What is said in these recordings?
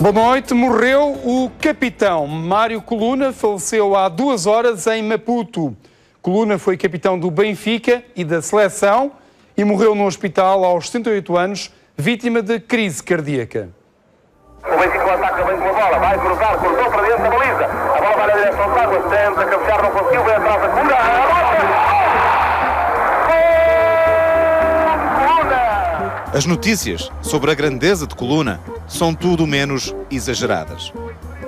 Boa noite. Morreu o capitão Mário Coluna, faleceu há 2 horas em Maputo. Coluna foi capitão do Benfica e da seleção e morreu no hospital aos 78 anos, vítima de crise cardíaca. O Benfica ataca bem com a bola, vai cruzar, cortou para dentro da baliza. A bola vai na direção de água, tenta cabecear, não conseguiu, vem atrás da Coluna. As notícias sobre a grandeza de Coluna são tudo menos exageradas.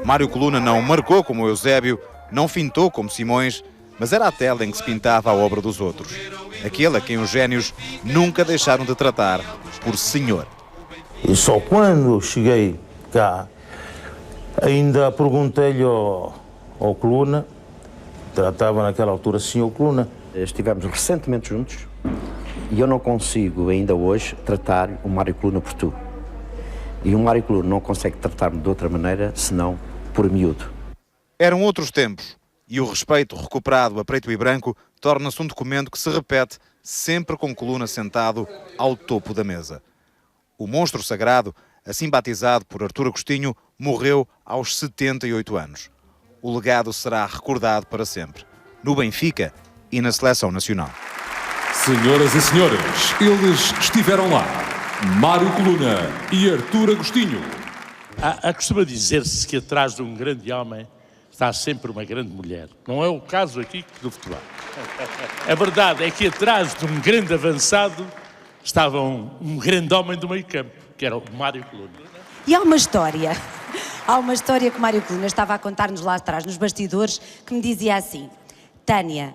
Mário Coluna não marcou como Eusébio, não fintou como Simões, mas era a tela em que se pintava a obra dos outros. Aquele a quem os génios nunca deixaram de tratar por senhor. E só quando cheguei cá, ainda perguntei-lhe ao Coluna, tratava naquela altura senhor Coluna. Estivemos recentemente juntos e eu não consigo ainda hoje tratar o Mário Coluna por tu. E o Mário Coluna não consegue tratar-me de outra maneira senão por miúdo. Eram outros tempos e o respeito recuperado a preto e branco torna-se um documento que se repete sempre com Coluna sentado ao topo da mesa. O monstro sagrado, assim batizado por Artur Agostinho, morreu aos 78 anos. O legado será recordado para sempre, no Benfica e na Seleção Nacional. Senhoras e senhores, eles estiveram lá. Mário Coluna e Artur Agostinho. Costuma dizer-se que atrás de um grande homem está sempre uma grande mulher. Não é o caso aqui do futebol. A verdade é que atrás de um grande avançado estava um grande homem do meio campo, que era o Mário Coluna. E há uma história que o Mário Coluna estava a contar-nos lá atrás, nos bastidores, que me dizia assim: Tânia,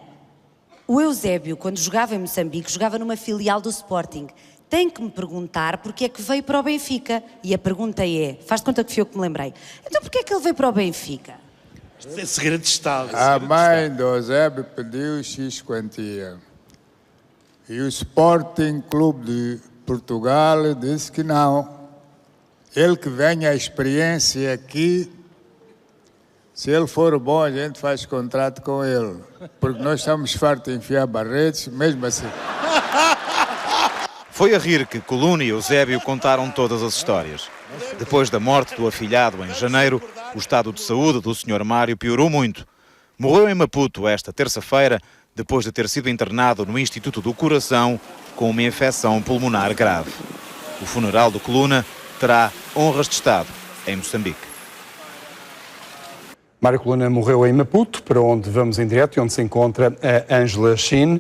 o Eusébio, quando jogava em Moçambique, jogava numa filial do Sporting. Tem que me perguntar porque é que veio para o Benfica. E a pergunta é, faz de conta que fui eu que me lembrei, então porque é que ele veio para o Benfica? Isto é segredo de Estado. A mãe do Eusébio pediu X quantia. E o Sporting Clube de Portugal disse que não. Ele que venha a experiência aqui, se ele for bom, a gente faz contrato com ele. Porque nós estamos fartos de enfiar barretes, mesmo assim. Foi a rir que Coluna e Eusébio contaram todas as histórias. Depois da morte do afilhado em janeiro, o estado de saúde do Sr. Mário piorou muito. Morreu em Maputo esta terça-feira, depois de ter sido internado no Instituto do Coração com uma infecção pulmonar grave. O funeral do Coluna terá honras de Estado em Moçambique. Mário Coluna morreu em Maputo, para onde vamos em direto e onde se encontra a Ângela Chin.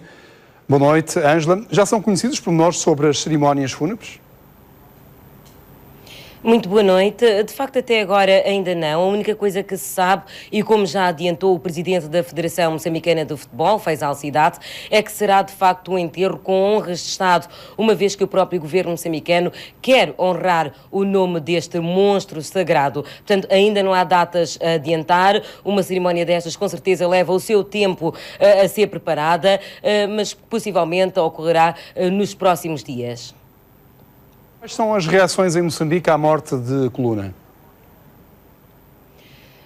Boa noite, Ângela. Já são conhecidos pormenores sobre as cerimónias fúnebres? Muito boa noite. De facto, até agora ainda não. A única coisa que se sabe, e como já adiantou o presidente da Federação Moçambicana de Futebol, Faisal Cidade, é que será de facto um enterro com honras de Estado, uma vez que o próprio governo moçambicano quer honrar o nome deste monstro sagrado. Portanto, ainda não há datas a adiantar. Uma cerimónia destas com certeza leva o seu tempo a ser preparada, mas possivelmente ocorrerá nos próximos dias. Quais são as reações em Moçambique à morte de Coluna?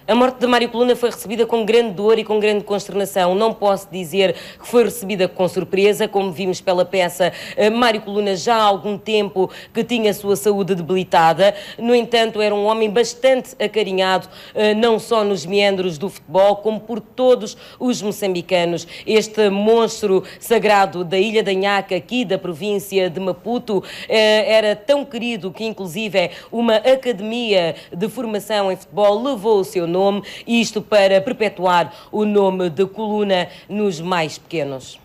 A morte de Mário Coluna foi recebida com grande dor e com grande consternação. Não posso dizer que foi recebida com surpresa, como vimos pela peça. Mário Coluna já há algum tempo que tinha a sua saúde debilitada. No entanto, era um homem bastante acarinhado, não só nos meandros do futebol, como por todos os moçambicanos. Este monstro sagrado da Ilha da Nhaca, aqui da província de Maputo, era tão querido que, inclusive, uma academia de formação em futebol levou o seu nome, isto para perpetuar o nome de Coluna nos mais pequenos.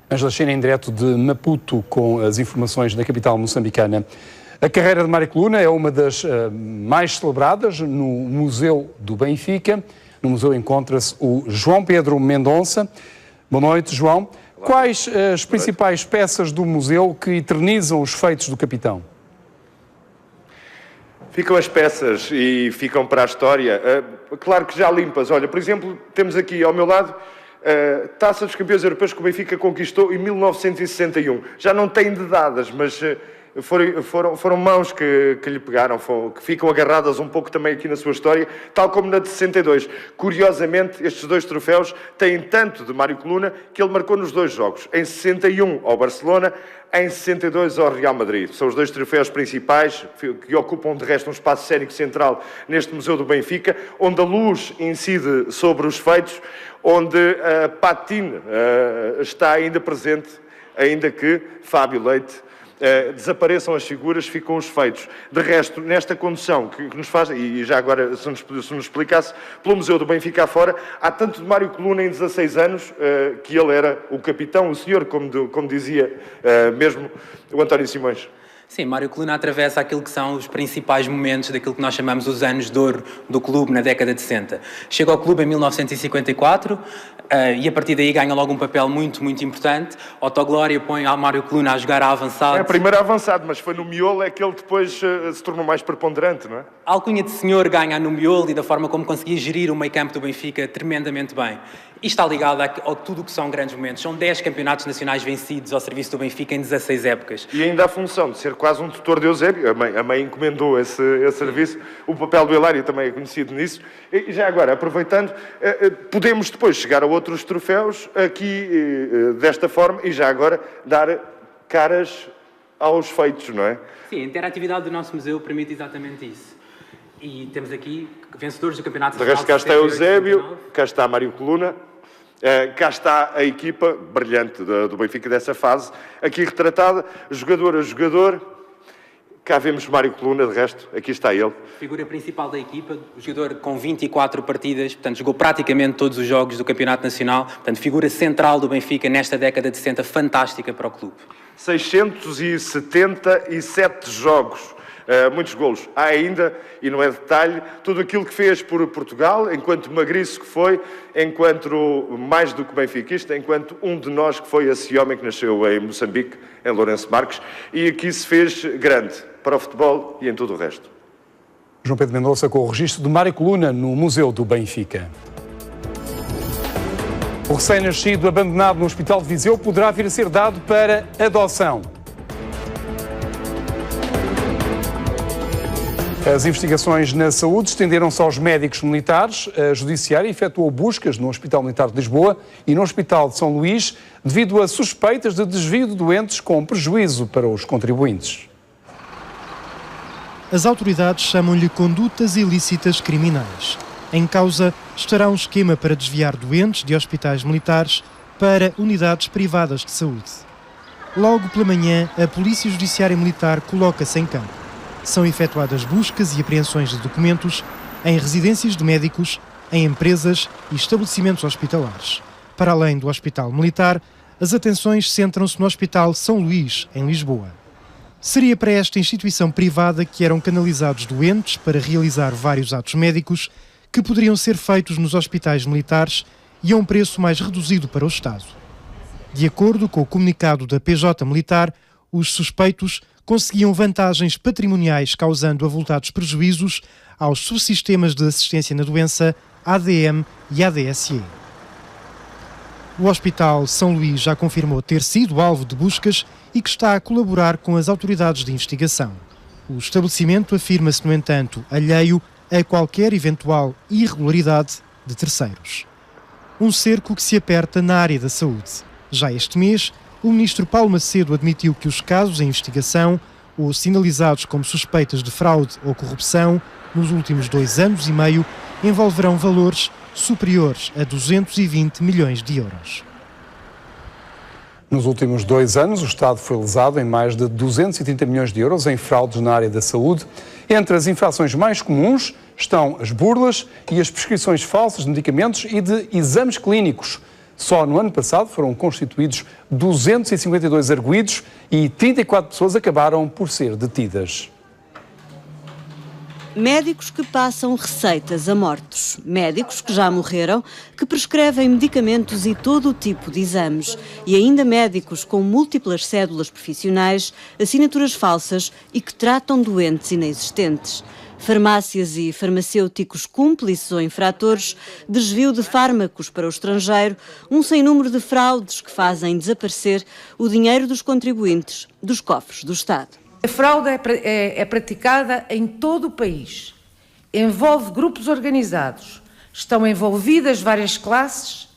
Ângela China em direto de Maputo com as informações da capital moçambicana. A carreira de Mário Coluna é uma das mais celebradas no Museu do Benfica. No museu encontra-se o João Pedro Mendonça. Boa noite, João. Quais as principais peças do museu que eternizam os feitos do capitão? Ficam as peças e ficam para a história. Claro que já limpas. Olha, por exemplo, temos aqui ao meu lado a Taça dos Campeões Europeus que o Benfica conquistou em 1961. Já não tem de dadas, mas foram mãos que lhe pegaram, que ficam agarradas um pouco também aqui na sua história, tal como na de 62. Curiosamente, estes dois troféus têm tanto de Mário Coluna que ele marcou nos dois jogos, em 61 ao Barcelona, em 62 ao Real Madrid. São os dois troféus principais que ocupam, de resto, um espaço cênico central neste Museu do Benfica, onde a luz incide sobre os feitos, onde a patina está ainda presente, ainda que Fábio Leite desapareçam as figuras, ficam os feitos. De resto, nesta condução que nos faz, e já agora se nos explicasse, pelo Museu do Benfica afora, há tanto de Mário Coluna em 16 anos, que ele era o capitão, o senhor, como dizia mesmo o António Simões. Sim, Mário Coluna atravessa aquilo que são os principais momentos daquilo que nós chamamos os anos de ouro do clube na década de 60. Chega ao clube em 1954 e a partir daí ganha logo um papel muito, muito importante. Otto Glória põe a Mário Coluna a jogar a avançado. É, primeiro avançado, mas foi no miolo é que ele depois se tornou mais preponderante, não é? A alcunha de senhor ganha no miolo e da forma como conseguia gerir o meio campo do Benfica tremendamente bem. E está ligado a tudo o que são grandes momentos. São 10 campeonatos nacionais vencidos ao serviço do Benfica em 16 épocas. E ainda a função de ser quase um tutor de Eusébio. A mãe encomendou esse serviço. O papel do Hilário também é conhecido nisso. E já agora, aproveitando, podemos depois chegar a outros troféus aqui desta forma e já agora dar caras aos feitos, não é? Sim, a interatividade do nosso museu permite exatamente isso. E temos aqui vencedores do Campeonato Nacional. De resto, cá está Eusébio, cá está Mário Coluna, cá está a equipa brilhante do Benfica dessa fase, aqui retratada, jogador a jogador. Cá vemos Mário Coluna, de resto, aqui está ele. Figura principal da equipa, o jogador com 24 partidas, portanto, jogou praticamente todos os jogos do Campeonato Nacional, portanto, figura central do Benfica nesta década de 60, fantástica para o clube. 677 jogos. Muitos golos. Há ainda, e não é detalhe, tudo aquilo que fez por Portugal, enquanto magriço que foi, enquanto mais do que benfiquista, enquanto um de nós que foi esse homem que nasceu em Moçambique, em Lourenço Marques, e aqui se fez grande para o futebol e em todo o resto. João Pedro Mendonça com o registro de Mário Coluna no Museu do Benfica. O recém-nascido abandonado no Hospital de Viseu poderá vir a ser dado para adoção. As investigações na saúde estenderam-se aos médicos militares. A Judiciária efetuou buscas no Hospital Militar de Lisboa e no Hospital de São Luís devido a suspeitas de desvio de doentes com prejuízo para os contribuintes. As autoridades chamam-lhe condutas ilícitas criminais. Em causa estará um esquema para desviar doentes de hospitais militares para unidades privadas de saúde. Logo pela manhã, a Polícia Judiciária Militar coloca-se em campo. São efetuadas buscas e apreensões de documentos em residências de médicos, em empresas e estabelecimentos hospitalares. Para além do Hospital Militar, as atenções centram-se no Hospital São Luís, em Lisboa. Seria para esta instituição privada que eram canalizados doentes para realizar vários atos médicos que poderiam ser feitos nos hospitais militares e a um preço mais reduzido para o Estado. De acordo com o comunicado da PJ Militar, os suspeitos conseguiam vantagens patrimoniais causando avultados prejuízos aos subsistemas de assistência na doença ADM e ADSE. O Hospital São Luís já confirmou ter sido alvo de buscas e que está a colaborar com as autoridades de investigação. O estabelecimento afirma-se, no entanto, alheio a qualquer eventual irregularidade de terceiros. Um cerco que se aperta na área da saúde. Já este mês, o ministro Paulo Macedo admitiu que os casos em investigação ou sinalizados como suspeitas de fraude ou corrupção nos últimos 2 anos e meio envolverão valores superiores a 220 milhões de euros. Nos últimos 2 anos, o Estado foi lesado em mais de 230 milhões de euros em fraudes na área da saúde. Entre as infrações mais comuns estão as burlas e as prescrições falsas de medicamentos e de exames clínicos. Só no ano passado foram constituídos 252 arguidos e 34 pessoas acabaram por ser detidas. Médicos que passam receitas a mortos, médicos que já morreram, que prescrevem medicamentos e todo o tipo de exames, e ainda médicos com múltiplas cédulas profissionais, assinaturas falsas e que tratam doentes inexistentes. Farmácias e farmacêuticos cúmplices ou infratores, desvio de fármacos para o estrangeiro, um sem número de fraudes que fazem desaparecer o dinheiro dos contribuintes dos cofres do Estado. A fraude é praticada em todo o país, envolve grupos organizados, estão envolvidas várias classes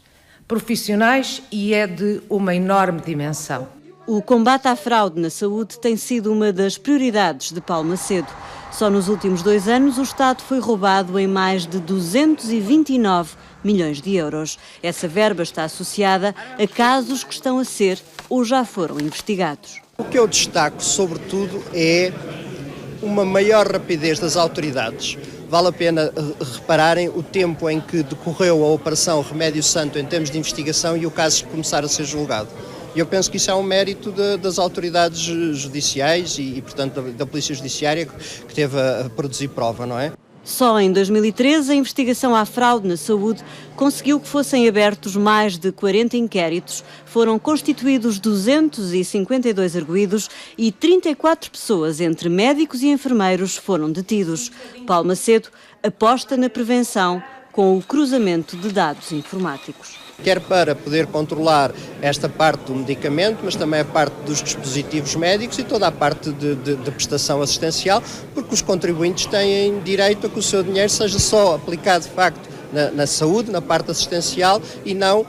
profissionais e é de uma enorme dimensão. O combate à fraude na saúde tem sido uma das prioridades de Paulo Macedo. Só nos últimos 2 anos o Estado foi roubado em mais de 229 milhões de euros. Essa verba está associada a casos que estão a ser ou já foram investigados. O que eu destaco, sobretudo, é uma maior rapidez das autoridades. Vale a pena repararem o tempo em que decorreu a Operação Remédio Santo em termos de investigação e o caso começar a ser julgado. E eu penso que isso é um mérito das autoridades judiciais e portanto, da Polícia Judiciária que teve a produzir prova, não é? Só em 2013, a investigação à fraude na saúde conseguiu que fossem abertos mais de 40 inquéritos, foram constituídos 252 arguidos e 34 pessoas, entre médicos e enfermeiros, foram detidos. Paulo Macedo aposta na prevenção com o cruzamento de dados informáticos. Quer para poder controlar esta parte do medicamento, mas também a parte dos dispositivos médicos e toda a parte de prestação assistencial, porque os contribuintes têm direito a que o seu dinheiro seja só aplicado, de facto, na saúde, na parte assistencial e não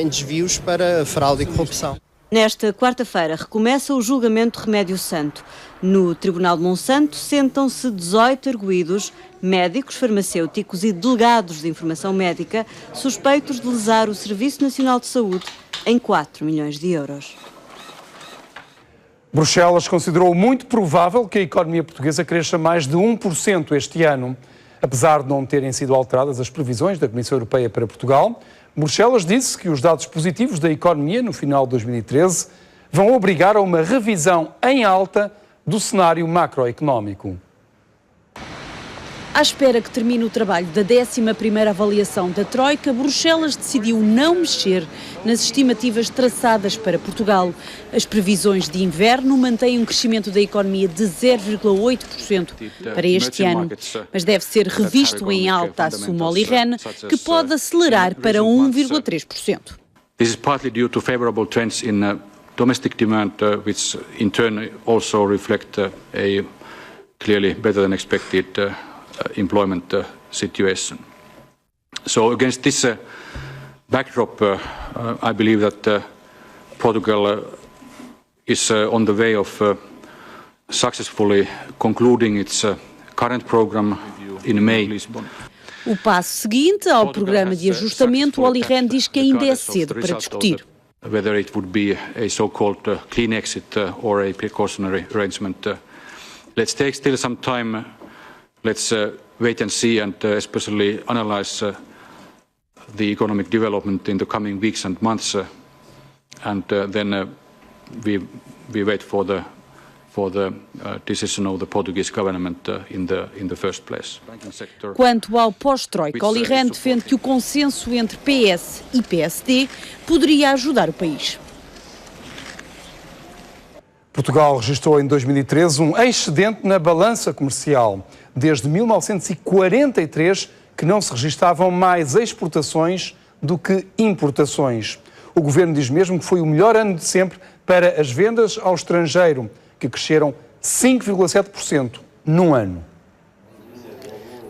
em desvios para fraude e corrupção. Nesta quarta-feira recomeça o julgamento de Remédio Santo. No Tribunal de Monsanto sentam-se 18 arguidos, médicos, farmacêuticos e delegados de informação médica, suspeitos de lesar o Serviço Nacional de Saúde em 4 milhões de euros. Bruxelas considerou muito provável que a economia portuguesa cresça mais de 1% este ano. Apesar de não terem sido alteradas as previsões da Comissão Europeia para Portugal, Bruxelas disse que os dados positivos da economia no final de 2013 vão obrigar a uma revisão em alta do cenário macroeconómico. À espera que termine o trabalho da 11ª avaliação da Troika, Bruxelas decidiu não mexer nas estimativas traçadas para Portugal. As previsões de inverno mantêm um crescimento da economia de 0,8% para este ano, mas deve ser revisto em alta, assume Olli Rehn, que pode acelerar para 1,3%. This is partly due to favorable trends in domestic demand, which in turn also reflect a clearly better than expected employment situation. So against this backdrop, I believe that Portugal is on the way of successfully concluding its current program in May. O passo seguinte ao programa de ajustamento, Olli Rehn diz que ainda é cedo para discutir. Whether it would be a so-called clean exit or a precautionary arrangement. Let's take still some time. Let's wait and see and especially analyze the economic development in the coming weeks and months, and then we wait for the decision of the Portuguese government in the first place. Quanto ao pós-Troika, Olli Rehn defende que o consenso entre PS e PSD poderia ajudar o país. Portugal registrou em 2013 um excedente na balança comercial. Desde 1943 que não se registavam mais exportações do que importações. O governo diz mesmo que foi o melhor ano de sempre para as vendas ao estrangeiro, que cresceram 5,7% num ano.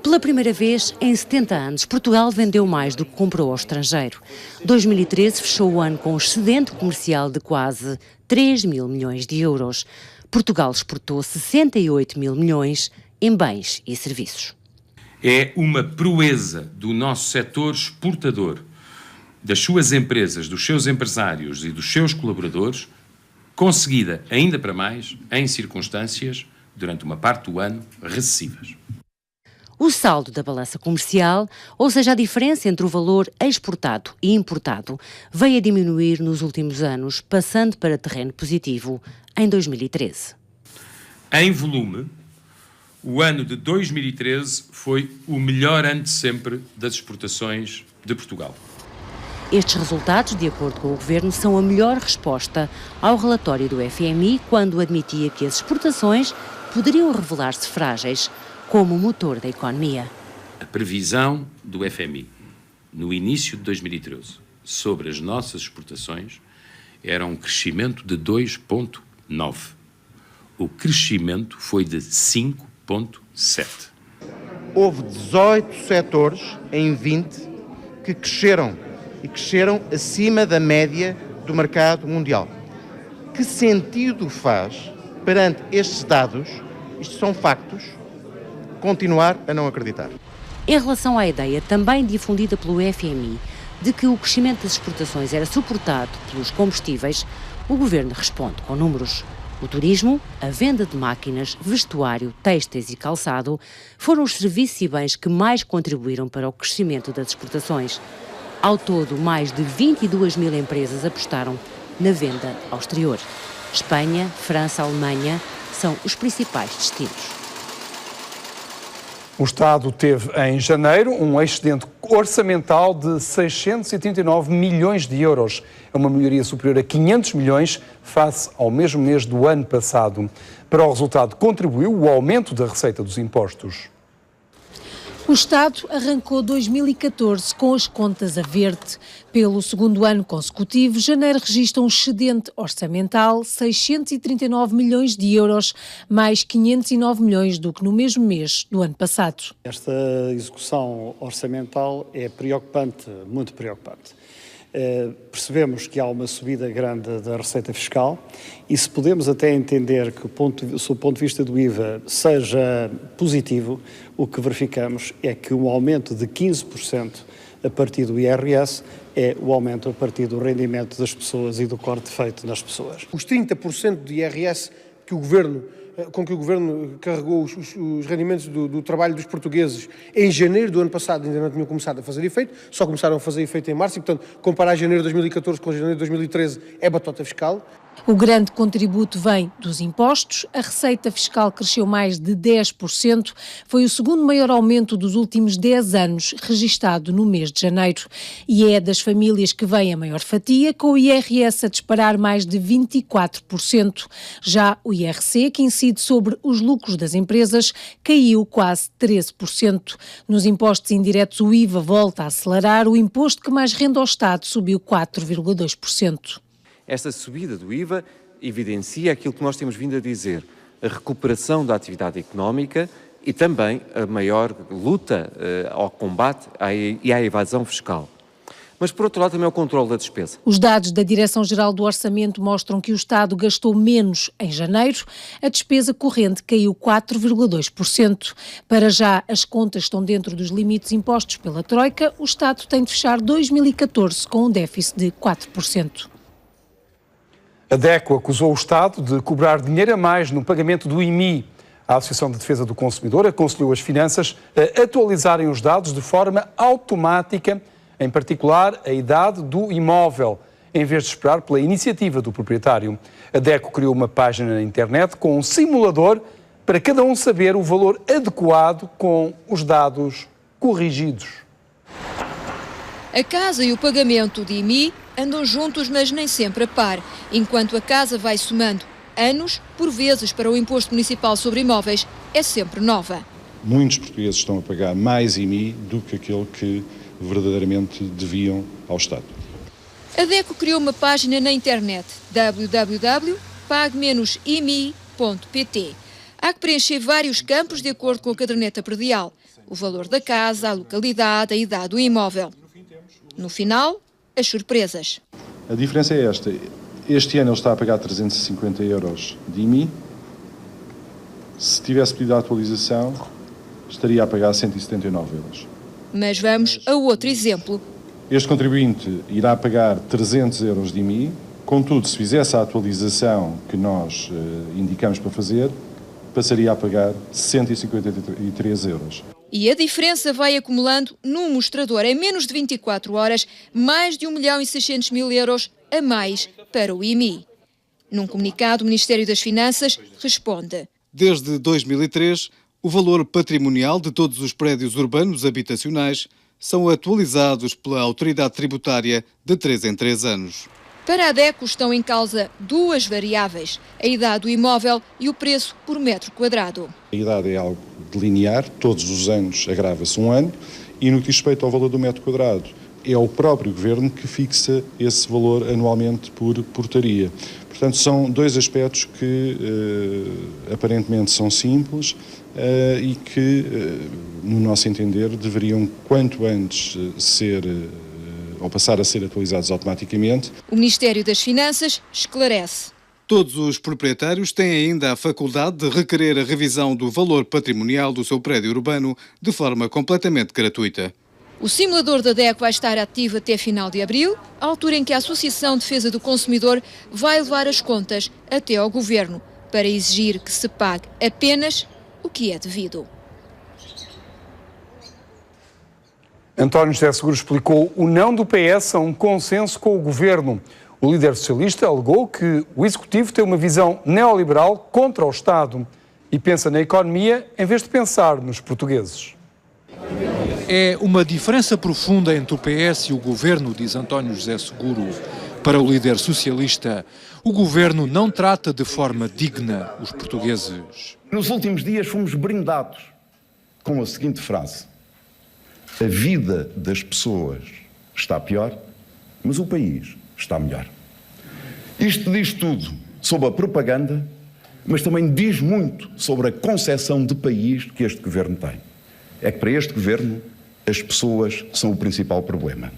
Pela primeira vez em 70 anos, Portugal vendeu mais do que comprou ao estrangeiro. 2013 fechou o ano com um excedente comercial de quase 3 mil milhões de euros. Portugal exportou 68 mil milhões em bens e serviços. É uma proeza do nosso setor exportador, das suas empresas, dos seus empresários e dos seus colaboradores, conseguida ainda para mais em circunstâncias, durante uma parte do ano, recessivas. O saldo da balança comercial, ou seja, a diferença entre o valor exportado e importado, veio a diminuir nos últimos anos, passando para terreno positivo em 2013. Em volume, o ano de 2013 foi o melhor ano de sempre das exportações de Portugal. Estes resultados, de acordo com o Governo, são a melhor resposta ao relatório do FMI, quando admitia que as exportações poderiam revelar-se frágeis como motor da economia. A previsão do FMI, no início de 2013, sobre as nossas exportações, era um crescimento de 2,9%. o crescimento foi de 5,7%. Houve 18 setores em 20 que cresceram e cresceram acima da média do mercado mundial. Que sentido faz, perante estes dados, isto são factos, continuar a não acreditar? Em relação à ideia, também difundida pelo FMI, de que o crescimento das exportações era suportado pelos combustíveis, o Governo responde com números. O turismo, a venda de máquinas, vestuário, têxteis e calçado foram os serviços e bens que mais contribuíram para o crescimento das exportações. Ao todo, mais de 22 mil empresas apostaram na venda ao exterior. Espanha, França, Alemanha são os principais destinos. O Estado teve em janeiro um excedente orçamental de 639 milhões de euros. É uma melhoria superior a 500 milhões face ao mesmo mês do ano passado. Para o resultado contribuiu o aumento da receita dos impostos. O Estado arrancou 2014 com as contas a verde. Pelo segundo ano consecutivo, janeiro registra um excedente orçamental, 639 milhões de euros, mais 509 milhões do que no mesmo mês do ano passado. Esta execução orçamental é preocupante, muito preocupante. Percebemos que há uma subida grande da receita fiscal e se podemos até entender que, sob o ponto de vista do IVA, seja positivo, o que verificamos é que um aumento de 15% a partir do IRS é o aumento a partir do rendimento das pessoas e do corte feito nas pessoas. Os 30% de IRS com que o Governo carregou os rendimentos do trabalho dos portugueses em janeiro do ano passado ainda não tinham começado a fazer efeito, só começaram a fazer efeito em março e, portanto, comparar janeiro de 2014 com janeiro de 2013 é batota fiscal. O grande contributo vem dos impostos. A receita fiscal cresceu mais de 10%. Foi o segundo maior aumento dos últimos 10 anos, registado no mês de janeiro. E é das famílias que vem a maior fatia, com o IRS a disparar mais de 24%. Já o IRC, que incide sobre os lucros das empresas, caiu quase 13%. Nos impostos indiretos, o IVA volta a acelerar. O imposto que mais rende ao Estado subiu 4,2%. Esta subida do IVA evidencia aquilo que nós temos vindo a dizer, a recuperação da atividade económica e também a maior luta ao combate e à evasão fiscal. Mas, por outro lado, também o controle da despesa. Os dados da Direção-Geral do Orçamento mostram que o Estado gastou menos em janeiro. A despesa corrente caiu 4,2%. Para já, as contas estão dentro dos limites impostos pela Troika. O Estado tem de fechar 2014 com um déficit de 4%. A DECO acusou o Estado de cobrar dinheiro a mais no pagamento do IMI. A Associação de Defesa do Consumidor aconselhou as finanças a atualizarem os dados de forma automática, em particular a idade do imóvel, em vez de esperar pela iniciativa do proprietário. A DECO criou uma página na internet com um simulador para cada um saber o valor adequado com os dados corrigidos. A casa e o pagamento de IMI andam juntos, mas nem sempre a par. Enquanto a casa vai somando anos, por vezes para o Imposto Municipal sobre Imóveis é sempre nova. Muitos portugueses estão a pagar mais IMI do que aquele que verdadeiramente deviam ao Estado. A DECO criou uma página na internet, www.pague-imi.pt. Há que preencher vários campos de acordo com a caderneta predial, o valor da casa, a localidade, a idade do imóvel. No final, as surpresas. A diferença é esta. Este ano ele está a pagar 350 euros de IMI. Se tivesse pedido a atualização, estaria a pagar 179 euros. Mas vamos a outro exemplo. Este contribuinte irá pagar 300 euros de IMI. Contudo, se fizesse a atualização que nós indicamos para fazer, passaria a pagar 153 euros. E a diferença vai acumulando num mostrador. Em menos de 24 horas, mais de 1.600.000 euros a mais para o IMI. Num comunicado, o Ministério das Finanças responde. Desde 2003, o valor patrimonial de todos os prédios urbanos habitacionais são atualizados pela autoridade tributária de 3 em 3 anos. Para a DECO estão em causa duas variáveis, a idade do imóvel e o preço por metro quadrado. A idade é algo linear, todos os anos agrava-se um ano, e no que diz respeito ao valor do metro quadrado, é o próprio Governo que fixa esse valor anualmente por portaria. Portanto, são dois aspectos que aparentemente são simples e que, no nosso entender, deveriam quanto antes ou passar a ser atualizados automaticamente. O Ministério das Finanças esclarece. Todos os proprietários têm ainda a faculdade de requerer a revisão do valor patrimonial do seu prédio urbano de forma completamente gratuita. O simulador da DEC vai estar ativo até final de abril, à altura em que a Associação de Defesa do Consumidor vai levar as contas até ao Governo para exigir que se pague apenas o que é devido. António José Seguro explicou o não do PS a um consenso com o Governo. O líder socialista alegou que o Executivo tem uma visão neoliberal contra o Estado e pensa na economia em vez de pensar nos portugueses. É uma diferença profunda entre o PS e o Governo, diz António José Seguro. Para o líder socialista, o Governo não trata de forma digna os portugueses. Nos últimos dias fomos brindados com a seguinte frase: a vida das pessoas está pior, mas o país está melhor. Isto diz tudo sobre a propaganda, mas também diz muito sobre a concepção de país que este Governo tem. É que para este Governo as pessoas são o principal problema.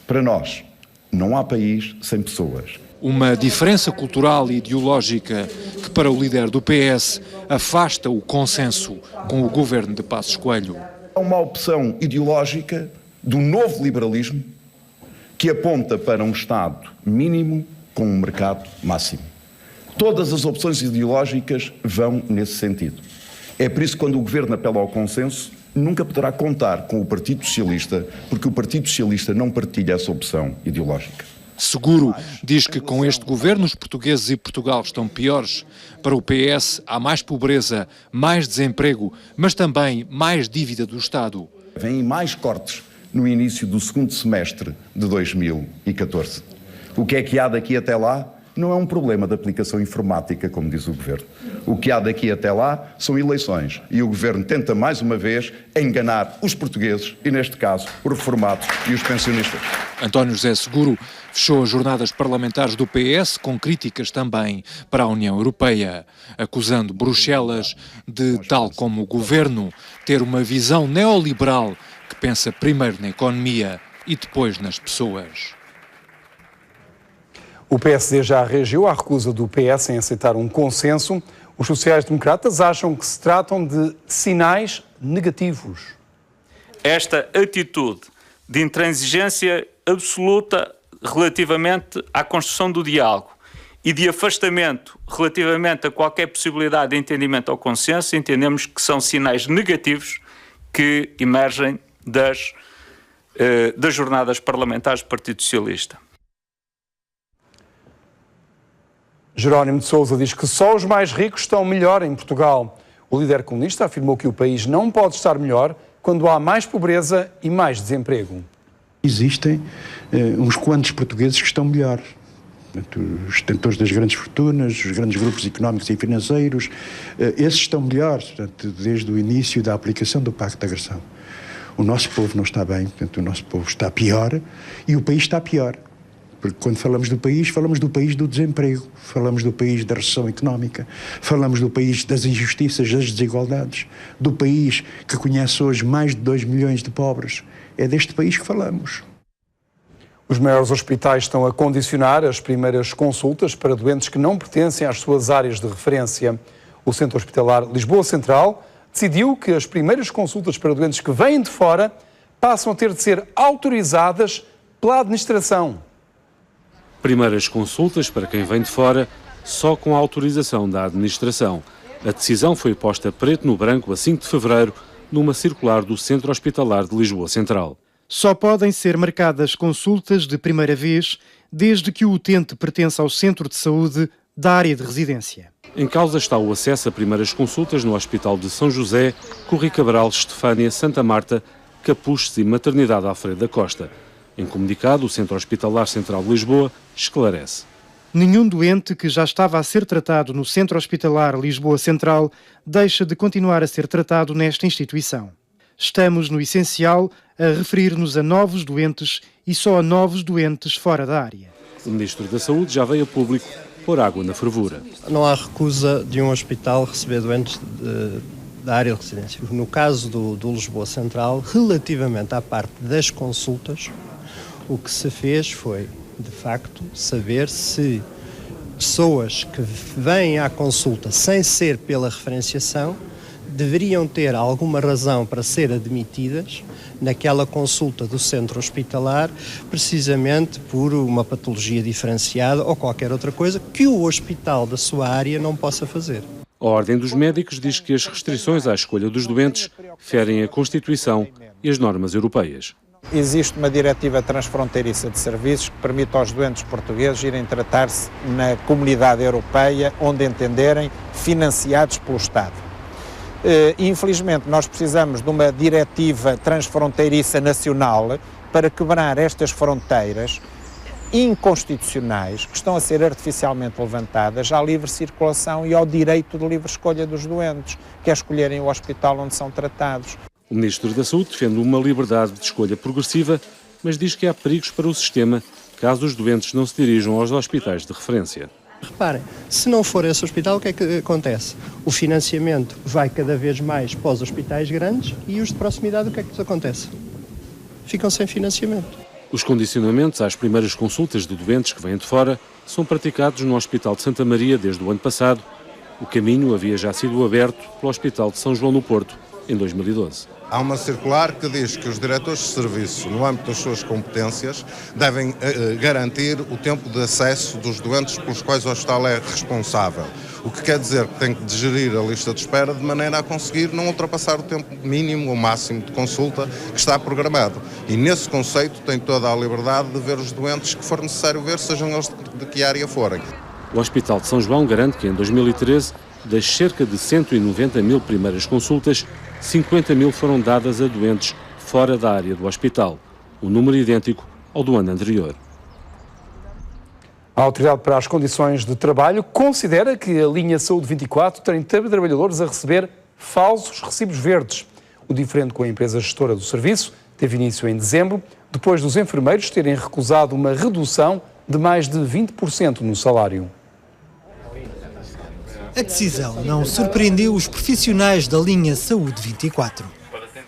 Para nós, não há país sem pessoas. Uma diferença cultural e ideológica que, para o líder do PS, afasta o consenso com o Governo de Passos Coelho. É uma opção ideológica do novo liberalismo que aponta para um Estado mínimo com um mercado máximo. Todas as opções ideológicas vão nesse sentido. É por isso que quando o Governo apela ao consenso, nunca poderá contar com o Partido Socialista, porque o Partido Socialista não partilha essa opção ideológica. Seguro diz que com este Governo os portugueses e Portugal estão piores. Para o PS há mais pobreza, mais desemprego, mas também mais dívida do Estado. Vêm mais cortes no início do segundo semestre de 2014. O que é que há daqui até lá? Não é um problema de aplicação informática, como diz o Governo. O que há daqui até lá são eleições. E o Governo tenta, mais uma vez, enganar os portugueses e, neste caso, os reformados e os pensionistas. António José Seguro fechou as jornadas parlamentares do PS com críticas também para a União Europeia, acusando Bruxelas de, tal como o Governo, ter uma visão neoliberal que pensa primeiro na economia e depois nas pessoas. O PSD já reagiu à recusa do PS em aceitar um consenso. Os sociais-democratas acham que se tratam de sinais negativos. Esta atitude de intransigência absoluta relativamente à construção do diálogo e de afastamento relativamente a qualquer possibilidade de entendimento ao consenso, entendemos que são sinais negativos que emergem das jornadas parlamentares do Partido Socialista. Jerónimo de Sousa diz que só os mais ricos estão melhor em Portugal. O líder comunista afirmou que o país não pode estar melhor quando há mais pobreza e mais desemprego. Existem uns quantos portugueses que estão melhor. Os detentores das grandes fortunas, os grandes grupos económicos e financeiros, esses estão melhores, portanto, desde o início da aplicação do Pacto de Agressão. O nosso povo não está bem, portanto, o nosso povo está pior e o país está pior. Porque quando falamos do país do desemprego, falamos do país da recessão económica, falamos do país das injustiças, das desigualdades, do país que conhece hoje mais de 2 milhões de pobres. É deste país que falamos. Os maiores hospitais estão a condicionar as primeiras consultas para doentes que não pertencem às suas áreas de referência. O Centro Hospitalar Lisboa Central decidiu que as primeiras consultas para doentes que vêm de fora passam a ter de ser autorizadas pela administração. Primeiras consultas para quem vem de fora, só com a autorização da administração. A decisão foi posta preto no branco a 5 de fevereiro, numa circular do Centro Hospitalar de Lisboa Central. Só podem ser marcadas consultas de primeira vez desde que o utente pertença ao centro de saúde da área de residência. Em causa está o acesso a primeiras consultas no Hospital de São José, Corri Cabral, Estefânia, Santa Marta, Capuches e Maternidade Alfredo da Costa. Em comunicado, o Centro Hospitalar Central de Lisboa esclarece: nenhum doente que já estava a ser tratado no Centro Hospitalar Lisboa Central deixa de continuar a ser tratado nesta instituição. Estamos, no essencial, a referir-nos a novos doentes e só novos doentes fora da área. O Ministro da Saúde já veio a público pôr água na fervura. Não há recusa de um hospital receber doentes da área de residência. No caso do Lisboa Central, relativamente à parte das consultas, o que se fez foi, de facto, saber se pessoas que vêm à consulta sem ser pela referenciação deveriam ter alguma razão para ser admitidas naquela consulta do centro hospitalar, precisamente por uma patologia diferenciada ou qualquer outra coisa que o hospital da sua área não possa fazer. A Ordem dos Médicos diz que as restrições à escolha dos doentes ferem a Constituição e as normas europeias. Existe uma diretiva transfronteiriça de serviços que permite aos doentes portugueses irem tratar-se na comunidade europeia onde entenderem, financiados pelo Estado. Infelizmente, nós precisamos de uma diretiva transfronteiriça nacional para quebrar estas fronteiras inconstitucionais que estão a ser artificialmente levantadas à livre circulação e ao direito de livre escolha dos doentes, que é escolherem o hospital onde são tratados. O Ministro da Saúde defende uma liberdade de escolha progressiva, mas diz que há perigos para o sistema caso os doentes não se dirijam aos hospitais de referência. Reparem, se não for esse hospital, o que é que acontece? O financiamento vai cada vez mais para os hospitais grandes e os de proximidade, o que é que acontece? Ficam sem financiamento. Os condicionamentos às primeiras consultas de doentes que vêm de fora são praticados no Hospital de Santa Maria desde o ano passado. O caminho havia já sido aberto pelo Hospital de São João do Porto em 2012. Há uma circular que diz que os diretores de serviço, no âmbito das suas competências, devem garantir o tempo de acesso dos doentes pelos quais o hospital é responsável. O que quer dizer que tem que digerir a lista de espera de maneira a conseguir não ultrapassar o tempo mínimo ou máximo de consulta que está programado. E nesse conceito tem toda a liberdade de ver os doentes que for necessário ver, sejam eles de que área forem. O Hospital de São João garante que em 2013, das cerca de 190 mil primeiras consultas, 50 mil foram dadas a doentes fora da área do hospital, um número idêntico ao do ano anterior. A Autoridade para as Condições de Trabalho considera que a linha Saúde 24 tem trabalhadores a receber falsos recibos verdes. O diferendo com a empresa gestora do serviço teve início em dezembro, depois dos enfermeiros terem recusado uma redução de mais de 20% no salário. A decisão não surpreendeu os profissionais da linha Saúde 24.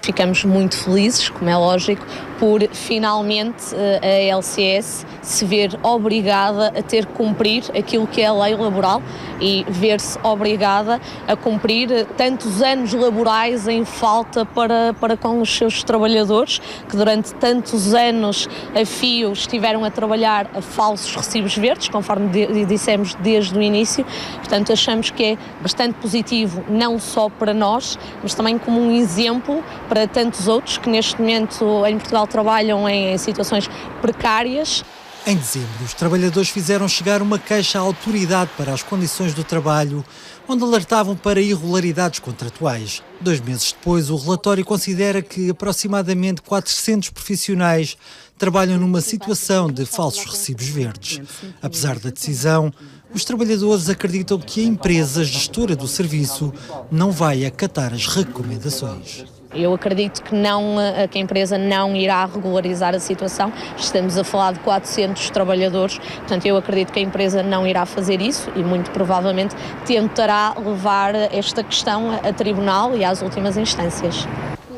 Ficamos muito felizes, como é lógico, por finalmente a LCS se ver obrigada a ter que cumprir aquilo que é a lei laboral e ver-se obrigada a cumprir tantos anos laborais em falta para com os seus trabalhadores, que durante tantos anos a fio estiveram a trabalhar a falsos recibos verdes, conforme dissemos desde o início. Portanto, achamos que é bastante positivo, não só para nós, mas também como um exemplo para tantos outros que neste momento em Portugal trabalham em situações precárias. Em dezembro, os trabalhadores fizeram chegar uma queixa à Autoridade para as Condições do Trabalho, onde alertavam para irregularidades contratuais. 2 meses depois, o relatório considera que aproximadamente 400 profissionais trabalham numa situação de falsos recibos verdes. Apesar da decisão, os trabalhadores acreditam que a empresa gestora do serviço não vai acatar as recomendações. Eu acredito que a empresa não irá regularizar a situação. Estamos a falar de 400 trabalhadores, portanto eu acredito que a empresa não irá fazer isso e muito provavelmente tentará levar esta questão a tribunal e às últimas instâncias.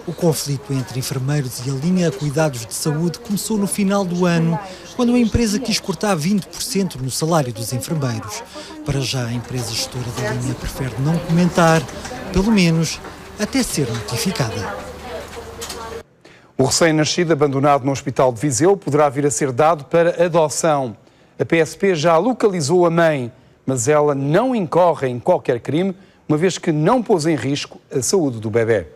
O conflito entre enfermeiros e a linha Cuidados de Saúde começou no final do ano, quando a empresa quis cortar 20% no salário dos enfermeiros. Para já, a empresa gestora da linha prefere não comentar, pelo menos até ser notificada. O recém-nascido abandonado no Hospital de Viseu poderá vir a ser dado para adoção. A PSP já localizou a mãe, mas ela não incorre em qualquer crime, uma vez que não pôs em risco a saúde do bebê.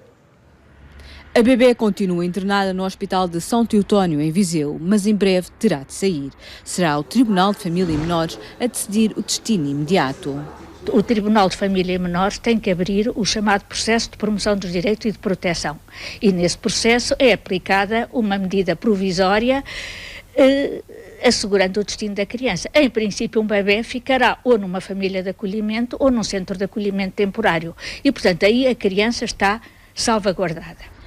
A bebê continua internada no Hospital de São Teotónio, em Viseu, mas em breve terá de sair. Será o Tribunal de Família e Menores a decidir o destino imediato. O Tribunal de Família e Menores tem que abrir o chamado processo de promoção dos direitos e de proteção. E nesse processo é aplicada uma medida provisória assegurando o destino da criança. Em princípio, um bebê ficará ou numa família de acolhimento ou num centro de acolhimento temporário. E, portanto, aí a criança está salvaguardada.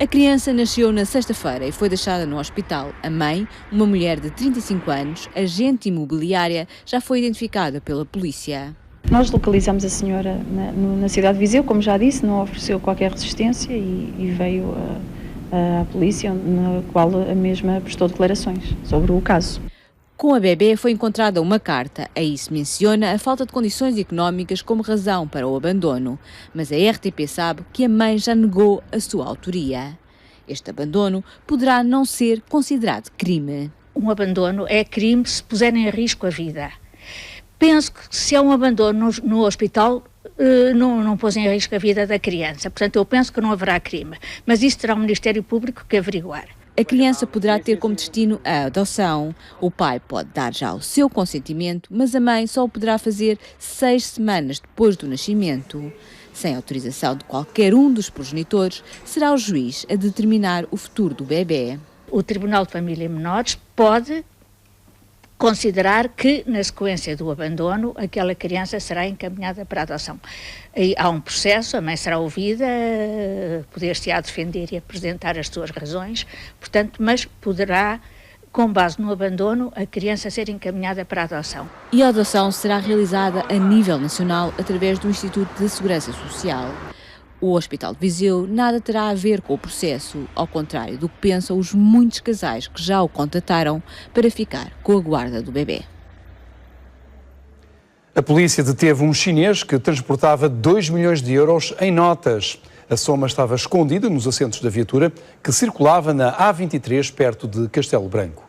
A criança nasceu na sexta-feira e foi deixada no hospital. A mãe, uma mulher de 35 anos, agente imobiliária, já foi identificada pela polícia. Nós localizamos a senhora na cidade de Viseu, como já disse, não ofereceu qualquer resistência e veio à polícia, na qual a mesma prestou declarações sobre o caso. Com a bebê foi encontrada uma carta. Aí se menciona a falta de condições económicas como razão para o abandono. Mas a RTP sabe que a mãe já negou a sua autoria. Este abandono poderá não ser considerado crime. Um abandono é crime se puserem em risco a vida. Penso que se é um abandono no hospital, não pôs em risco a vida da criança. Portanto, eu penso que não haverá crime. Mas isso terá o Ministério Público que averiguar. A criança poderá ter como destino a adoção. O pai pode dar já o seu consentimento, mas a mãe só o poderá fazer 6 semanas depois do nascimento. Sem autorização de qualquer um dos progenitores, será o juiz a determinar o futuro do bebê. O Tribunal de Família e Menores pode considerar que, na sequência do abandono, aquela criança será encaminhada para a adoção. Aí há um processo, a mãe será ouvida, poder-se-á defender e apresentar as suas razões, portanto, mas poderá, com base no abandono, a criança ser encaminhada para a adoção. E a adoção será realizada a nível nacional através do Instituto de Segurança Social. O Hospital de Viseu nada terá a ver com o processo, ao contrário do que pensam os muitos casais que já o contataram para ficar com a guarda do bebê. A polícia deteve um chinês que transportava 2 milhões de euros em notas. A soma estava escondida nos assentos da viatura que circulava na A23, perto de Castelo Branco.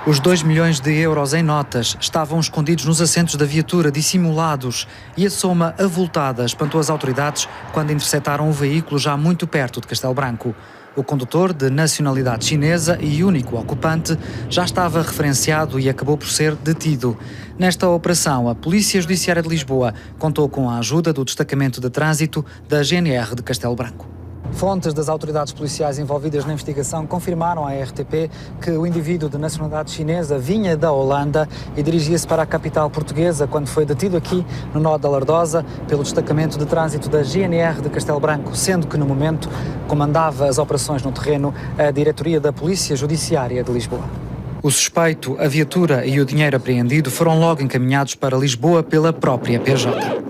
Os 2 milhões de euros em notas estavam escondidos nos assentos da viatura, dissimulados, e a soma avultada espantou as autoridades quando interceptaram o veículo já muito perto de Castelo Branco. O condutor, de nacionalidade chinesa e único ocupante, já estava referenciado e acabou por ser detido. Nesta operação, a Polícia Judiciária de Lisboa contou com a ajuda do Destacamento de Trânsito da GNR de Castelo Branco. Fontes das autoridades policiais envolvidas na investigação confirmaram à RTP que o indivíduo de nacionalidade chinesa vinha da Holanda e dirigia-se para a capital portuguesa quando foi detido aqui no Nó da Lardosa pelo Destacamento de Trânsito da GNR de Castelo Branco, sendo que no momento comandava as operações no terreno a Diretoria da Polícia Judiciária de Lisboa. O suspeito, a viatura e o dinheiro apreendido foram logo encaminhados para Lisboa pela própria PJ.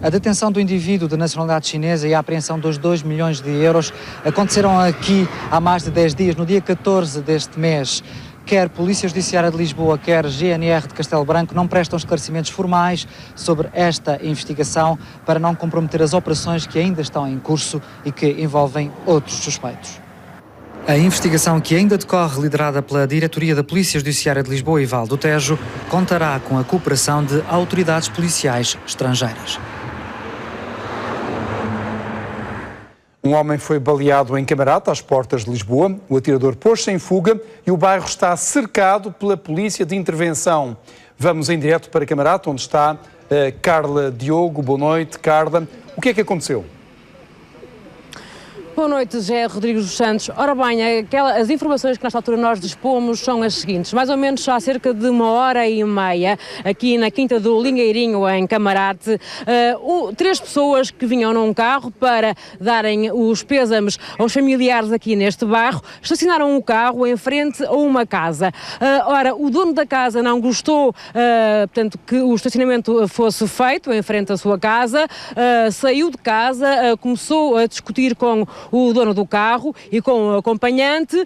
A detenção do indivíduo de nacionalidade chinesa e a apreensão dos 2 milhões de euros aconteceram aqui há mais de 10 dias, no dia 14 deste mês. Quer Polícia Judiciária de Lisboa, quer GNR de Castelo Branco não prestam esclarecimentos formais sobre esta investigação para não comprometer as operações que ainda estão em curso e que envolvem outros suspeitos. A investigação, que ainda decorre, liderada pela Diretoria da Polícia Judiciária de Lisboa e Val do Tejo, contará com a cooperação de autoridades policiais estrangeiras. Um homem foi baleado em Camarate, às portas de Lisboa. O atirador pôs-se em fuga e o bairro está cercado pela polícia de intervenção. Vamos em direto para Camarate, onde está Carla Diogo. Boa noite, Carla. O que é que aconteceu? Boa noite, José Rodrigues dos Santos. Ora bem, as informações que nesta altura nós dispomos são as seguintes. Mais ou menos há cerca de 1h30, aqui na Quinta do Lingueirinho, em Camarate, 3 pessoas que vinham num carro para darem os pêsames aos familiares aqui neste bairro, estacionaram o carro em frente a uma casa. Ora, o dono da casa não gostou, portanto, que o estacionamento fosse feito em frente à sua casa, saiu de casa, começou a discutir com o dono do carro e com o acompanhante,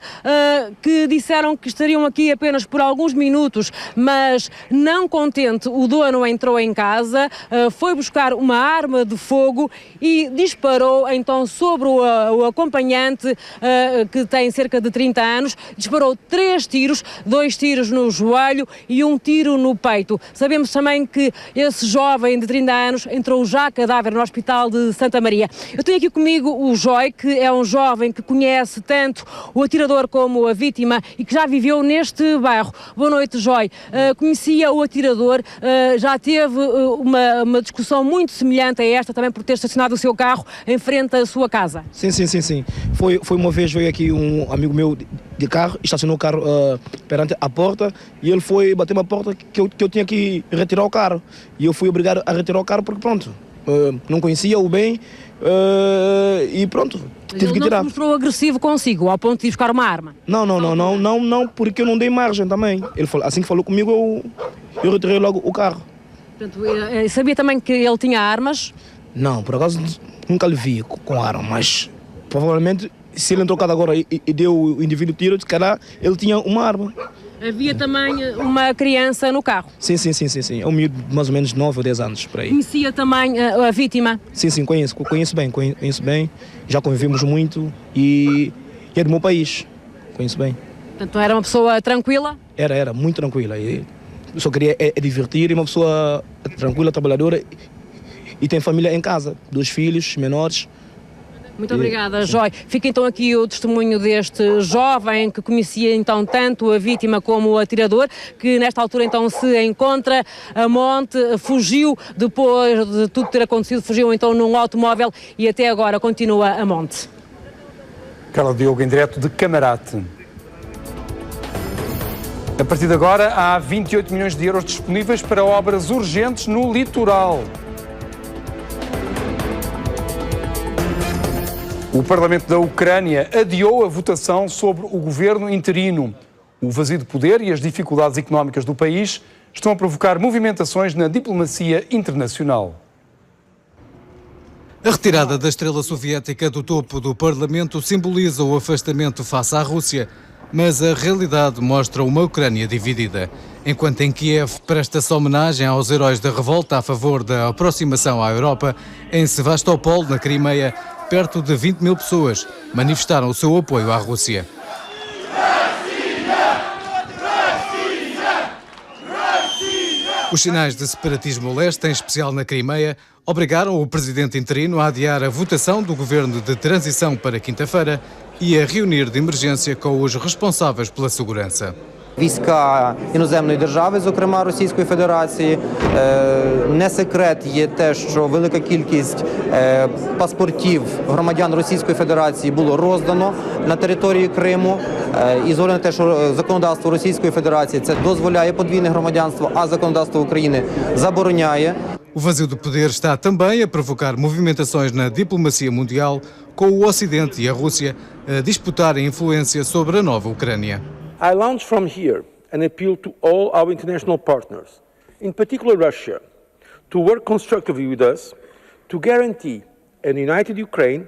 que disseram que estariam aqui apenas por alguns minutos, mas não contente, o dono entrou em casa, foi buscar uma arma de fogo e disparou então sobre o acompanhante, que tem cerca de 30 anos, disparou 3 tiros, 2 tiros no joelho e 1 tiro no peito. Sabemos também que esse jovem de 30 anos entrou já cadáver no Hospital de Santa Maria. Eu tenho aqui comigo o Joy, que é um jovem que conhece tanto o atirador como a vítima e que já viveu neste bairro. Boa noite, Joy. Conhecia o atirador, já teve uma discussão muito semelhante a esta, também por ter estacionado o seu carro em frente à sua casa? Sim. Foi uma vez, veio aqui um amigo meu de carro, estacionou o carro perante a porta e ele foi bater uma porta que eu tinha que retirar o carro. E eu fui obrigado a retirar o carro porque pronto, não conhecia o bem. E pronto, tive que Ele tirar. não se mostrou agressivo consigo, ao ponto de ir buscar uma arma? Não, porque eu não dei margem também. Ele falou, assim que falou comigo, eu retirei logo o carro. Portanto, sabia também que ele tinha armas? Não, por acaso nunca lhe vi com arma, mas provavelmente se ele entrou cada agora e deu o indivíduo tiro, de cara ele tinha uma arma. Havia também uma criança no carro? Sim. É um miúdo de mais ou menos 9 ou 10 anos, por aí. Conhecia também a vítima? Sim, conheço bem. Já convivemos muito e é do meu país, conheço bem. Portanto, era uma pessoa tranquila? Era muito tranquila. Eu só queria divertir, uma pessoa tranquila, trabalhadora e tem família em casa, 2 filhos menores. Muito obrigada, Joy. Fica então aqui o testemunho deste jovem que conhecia então tanto a vítima como o atirador, que nesta altura então se encontra a monte, fugiu depois de tudo ter acontecido, fugiu então num automóvel e até agora continua a monte. Carla Diogo, em direto de Camarate. A partir de agora, há 28 milhões de euros disponíveis para obras urgentes no litoral. O Parlamento da Ucrânia adiou a votação sobre o governo interino. O vazio de poder e as dificuldades económicas do país estão a provocar movimentações na diplomacia internacional. A retirada da estrela soviética do topo do Parlamento simboliza o afastamento face à Rússia, mas a realidade mostra uma Ucrânia dividida. Enquanto em Kiev presta-se homenagem aos heróis da revolta a favor da aproximação à Europa, em Sevastopol, na Crimeia, perto de 20 mil pessoas manifestaram o seu apoio à Rússia. Os sinais de separatismo leste, em especial na Crimeia, obrigaram o presidente interino a adiar a votação do governo de transição para quinta-feira e a reunir de emergência com os responsáveis pela segurança. Війська іноземної держави, зокрема Російської Федерації. Не секрет є те, що велика кількість паспортів громадян Російської Федерації було роздано на території Криму. І з огляду на те, що законодавство Російської Федерації це дозволяє подвійне громадянство, а законодавство України забороняє. O vazio do poder está também a provocar movimentações na diplomacia mundial, com o Ocidente e a Rússia a disputarem influência sobre a nova Ucrânia. I launch from here an appeal to all our international partners, in particular Russia, to work constructively with us to guarantee a united Ukraine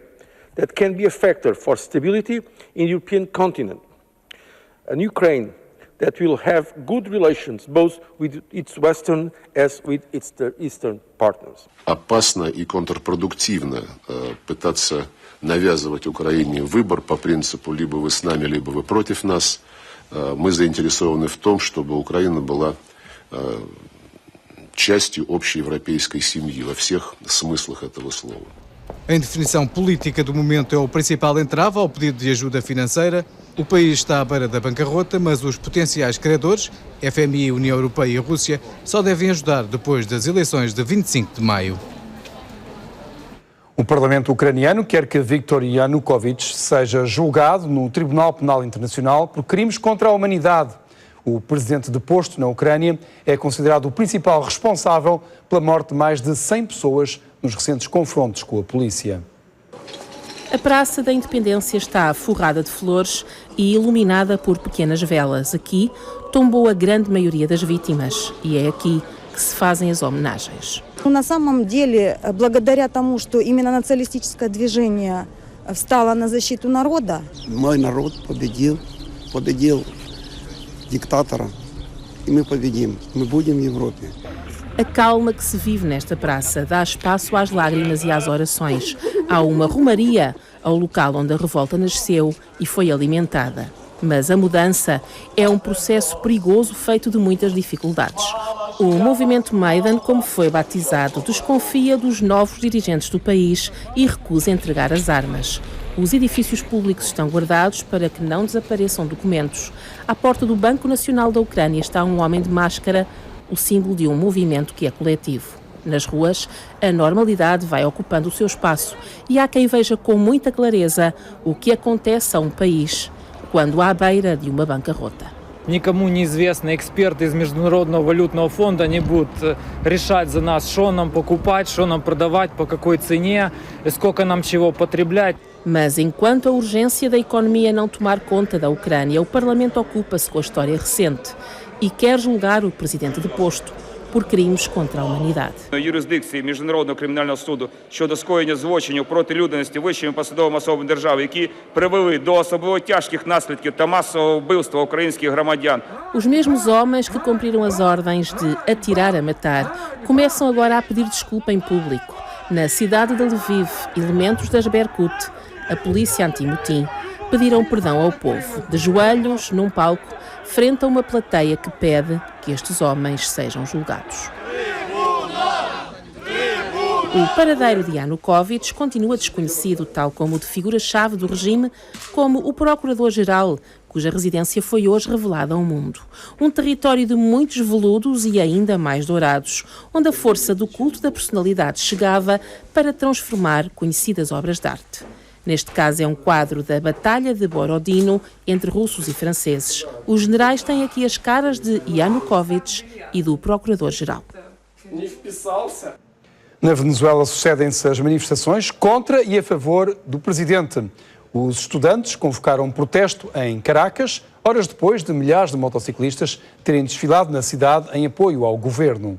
that can be a factor for stability in the European continent. An Ukraine that will have good relations both with its Western as with its Eastern partners. Опасно и контрпродуктивно пытаться навязывать Украине выбор по принципу либо вы с нами, либо вы против нас. Мы заинтересованы в том, чтобы Украина была частью общей европейской семьи во всех смыслах этого слова. A indefinição política do momento é o principal entrave ao pedido de ajuda financeira. O país está à beira da bancarrota, mas os potenciais credores, FMI, União Europeia e Rússia, só devem ajudar depois das eleições de 25 de maio. O Parlamento ucraniano quer que Viktor Yanukovych seja julgado no Tribunal Penal Internacional por crimes contra a humanidade. O presidente deposto na Ucrânia é considerado o principal responsável pela morte de mais de 100 pessoas nos recentes confrontos com a polícia. A Praça da Independência está forrada de flores e iluminada por pequenas velas. Aqui tombou a grande maioria das vítimas e é aqui que se fazem as homenagens. На самом деле, благодаря тому, что именно националистическое движение встало на защиту народа. Мой народ победил диктатора, и мы победим. Мы будем в Европе. A calma que se vive nesta praça dá espaço às lágrimas e às orações. Há uma romaria ao local onde a revolta nasceu e foi alimentada. Mas a mudança é um processo perigoso feito de muitas dificuldades. O movimento Maidan, como foi batizado, desconfia dos novos dirigentes do país e recusa entregar as armas. Os edifícios públicos estão guardados para que não desapareçam documentos. À porta do Banco Nacional da Ucrânia está um homem de máscara, o símbolo de um movimento que é coletivo. Nas ruas, a normalidade vai ocupando o seu espaço e há quem veja com muita clareza o que acontece a um país quando à beira de uma bancarrota. никому неизвестные эксперты из Международного валютного фонда не будут решать за нас, что нам покупать, что нам продавать, по какой цене, сколько нам чего потреблять. Mas enquanto a urgência da economia não tomar conta da Ucrânia, o Parlamento ocupa-se com a história recente e quer julgar o presidente deposto por crimes contra a humanidade. Юрисдикції Міжнародного кримінального суду щодо скоєння злочинів проти людяності вищими посадовими особами держави, які привели до особливо тяжких наслідків та масового вбивства українських громадян. Os mesmos homens que cumpriram as ordens de atirar a matar começam agora a pedir desculpa em público. Na cidade de Lviv, elementos das Berkut, a polícia anti-motim, pediram perdão ao povo, de joelhos, num palco, frente a uma plateia que pede que estes homens sejam julgados. O paradeiro de Yanukovych continua desconhecido, tal como o de figura-chave do regime, como o Procurador-Geral, cuja residência foi hoje revelada ao mundo. Um território de muitos veludos e ainda mais dourados, onde a força do culto da personalidade chegava para transformar conhecidas obras de arte. Neste caso é um quadro da Batalha de Borodino entre russos e franceses. Os generais têm aqui as caras de Yanukovych e do Procurador-Geral. Na Venezuela sucedem-se as manifestações contra e a favor do presidente. Os estudantes convocaram um protesto em Caracas, horas depois de milhares de motociclistas terem desfilado na cidade em apoio ao governo.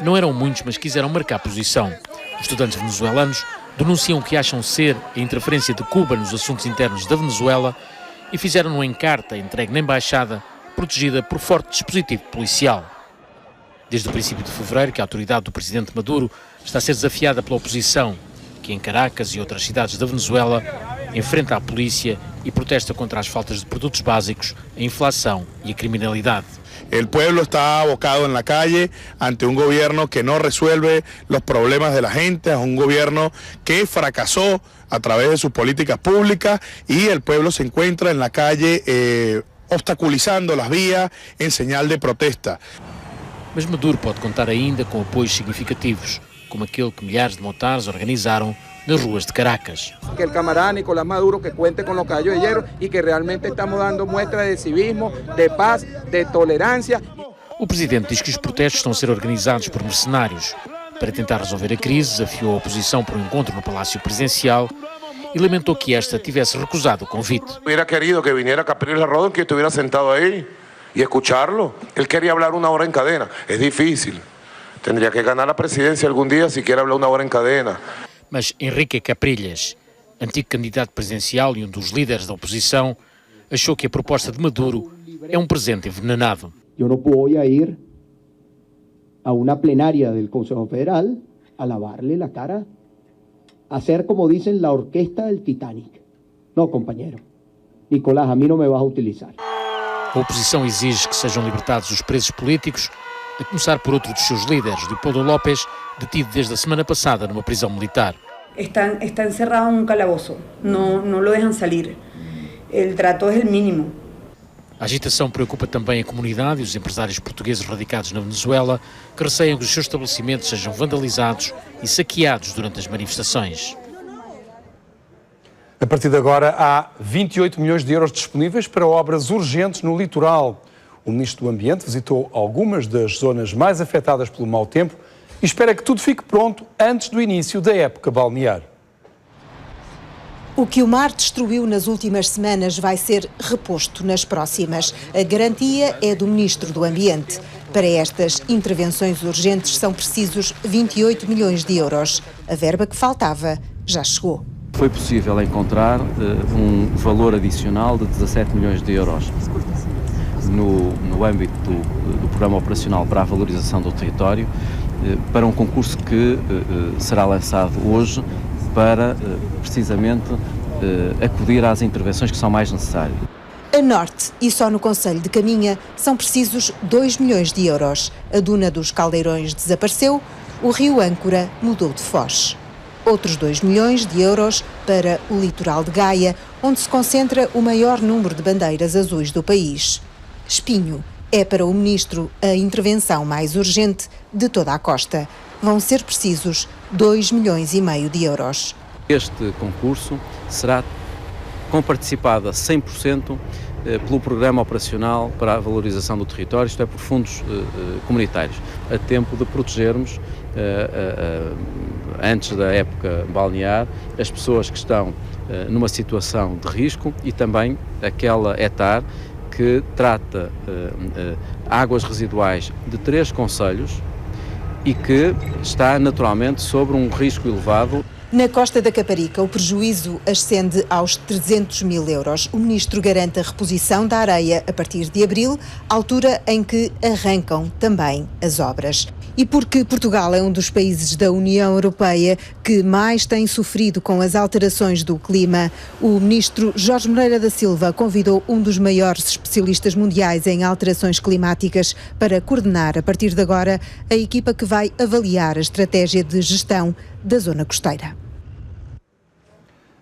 Não eram muitos, mas quiseram marcar posição. Os estudantes venezuelanos denunciam o que acham ser a interferência de Cuba nos assuntos internos da Venezuela e fizeram-no em carta entregue na embaixada, protegida por forte dispositivo policial. Desde o princípio de fevereiro que a autoridade do presidente Maduro está a ser desafiada pela oposição, que em Caracas e outras cidades da Venezuela enfrenta a polícia e protesta contra as faltas de produtos básicos, a inflação e a criminalidade. El pueblo está abocado en la calle ante un gobierno que no resuelve los problemas de la gente, es un gobierno que fracasó a través de sus políticas públicas y el pueblo se encuentra en la calle obstaculizando las vías en señal de protesta. Mas Maduro pode contar ainda com apoios significativos, como aquele que milhares de motares organizaram nas ruas de Caracas. Que el camarada Nicolás Maduro que cuente con los caballos de hierro y que realmente estamos dando muestras de civismo, de paz, de tolerancia. O presidente diz que os protestos estão a ser organizados por mercenários. Para tentar resolver a crise, desafiou a oposição para um encontro no Palácio Presidencial e lamentou que esta tivesse recusado o convite. Hubiera querido que viniera Capriles Rodón, que estuviera sentado ahí y escucharlo. Él quería hablar una hora en cadena. Es difícil. Tendría que ganar la presidencia algún día si quiere hablar una hora en cadena. Mas Henrique Capriles, antigo candidato presidencial e um dos líderes da oposição, achou que a proposta de Maduro é um presente envenenado. Eu não vou ir a uma plenária do Conselho Federal a lavarle a cara, a ser, como dicen, la orquesta del Titanic. Não, companheiro. Nicolás, a mim não me vas a utilizar. A oposição exige que sejam libertados os presos políticos, a começar por outro dos seus líderes, Leopoldo López, detido desde a semana passada numa prisão militar. Está encerrado en un calabozo, no lo dejan salir. El trato es el mínimo. A agitação preocupa também a comunidade e os empresários portugueses radicados na Venezuela, que receiam que os seus estabelecimentos sejam vandalizados e saqueados durante as manifestações. A partir de agora, há 28 milhões de euros disponíveis para obras urgentes no litoral. O Ministro do Ambiente visitou algumas das zonas mais afetadas pelo mau tempo e espera que tudo fique pronto antes do início da época balnear. O que o mar destruiu nas últimas semanas vai ser reposto nas próximas. A garantia é do Ministro do Ambiente. Para estas intervenções urgentes são precisos 28 milhões de euros. A verba que faltava já chegou. Foi possível encontrar um valor adicional de 17 milhões de euros no âmbito do Programa Operacional para a Valorização do Território, para um concurso que será lançado hoje para, precisamente, acudir às intervenções que são mais necessárias. A norte e só no concelho de Caminha são precisos 2 milhões de euros. A duna dos Caldeirões desapareceu, o rio Âncora mudou de foz. Outros 2 milhões de euros para o litoral de Gaia, onde se concentra o maior número de bandeiras azuis do país. Espinho é para o Ministro a intervenção mais urgente de toda a costa. Vão ser precisos 2,5 milhões de euros. Este concurso será comparticipada 100% pelo Programa Operacional para a Valorização do Território, isto é, por fundos comunitários, a tempo de protegermos, antes da época balnear, as pessoas que estão numa situação de risco e também aquela ETAR que trata águas residuais de 3 concelhos e que está naturalmente sobre um risco elevado. Na Costa da Caparica, o prejuízo ascende aos 300 mil euros. O ministro garante a reposição da areia a partir de abril, altura em que arrancam também as obras. E porque Portugal é um dos países da União Europeia que mais tem sofrido com as alterações do clima, o ministro Jorge Moreira da Silva convidou um dos maiores especialistas mundiais em alterações climáticas para coordenar, a partir de agora, a equipa que vai avaliar a estratégia de gestão da zona costeira.